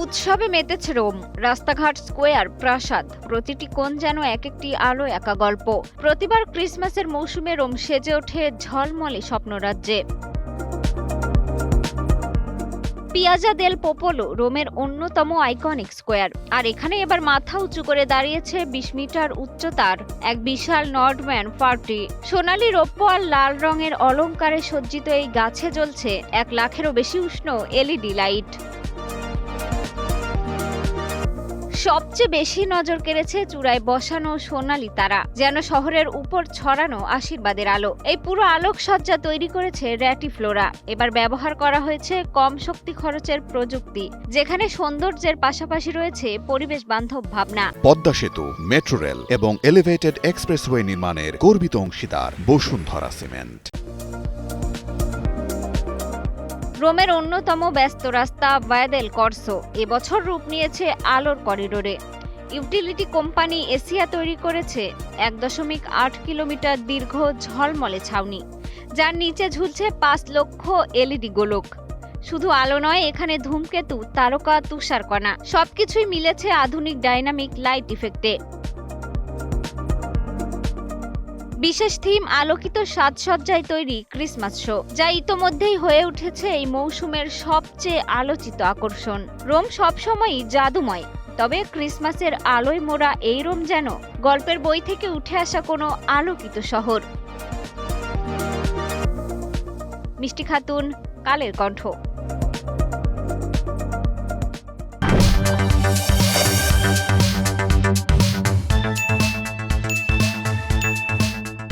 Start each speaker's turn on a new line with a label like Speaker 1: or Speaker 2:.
Speaker 1: উৎসবে মেতেছে রোম। রাস্তাঘাট, স্কোয়ার, প্রাসাদ, প্রতিটি কোণ যেন এক একটি আলো একা গল্প। প্রতিবার ক্রিসমাসের মৌসুমে রোম সেজে ওঠে ঝলমলে স্বপ্নরাজ্যে। পিয়াজা দেল পোপোলো রোমের অন্যতম আইকনিক স্কোয়ার, আর এখানে এবার মাথা উঁচু করে দাঁড়িয়েছে ২০ মিটার উচ্চতার এক বিশাল নর্ডম্যান পার্টি। সোনালী, রৌপ্য আর লাল রঙের অলংকারে সজ্জিত এই গাছে জ্বলছে ১ লাখেরও বেশি উষ্ণ এলইডি লাইট। সবচেয়ে বেশি নজর কেড়েছে চূড়ায় বসানো সোনালী তারা, যেন শহরের উপর ছড়ানো আশীর্বাদের আলো। এই পুরো আলোকসজ্জা তৈরি করেছে র্যাটিফ্লোরা। এবার ব্যবহার করা হয়েছে কম শক্তি খরচের প্রযুক্তি, যেখানে সৌন্দর্যের পাশাপাশি রয়েছে পরিবেশ বান্ধব ভাবনা।
Speaker 2: পদ্মা সেতু, মেট্রো রেল এবং এলিভেটেড এক্সপ্রেসওয়ে নির্মাণের গর্বিত অংশীদার বসুন্ধরা সিমেন্ট।
Speaker 1: রোমের অন্যতম ব্যস্ত রাস্তা ভায়া দেল কর্সো এবছর রূপ নিয়েছে আলোর করিডোরে। ইউটিলিটি কোম্পানি এসিয়া তৈরি করেছে ১.৮ কিলোমিটার দীর্ঘ ঝলমলে ছাউনি, যার নিচে ঝুলছে ৫ লক্ষ এলইডি গোলক। শুধু আলো নয়, এখানে ধূমকেতু, তারকা, তুষারকণা সবকিছুই মিলেছে আধুনিক ডাইনামিক লাইট ইফেক্টে। বিশেষ থিম, আলোকিত সাজসজ্জায় তৈরি ক্রিসমাস শো, যা ইতোমধ্যেই হয়ে উঠেছে এই মৌসুমের সবচেয়ে আলোচিত আকর্ষণ। রোম সবসময়ই জাদুময়, তবে ক্রিসমাসের আলোয় মোড়া এই রোম যেন গল্পের বই থেকে উঠে আসা কোনো আলোকিত শহর। মিষ্টি খাতুন, কালের কণ্ঠ।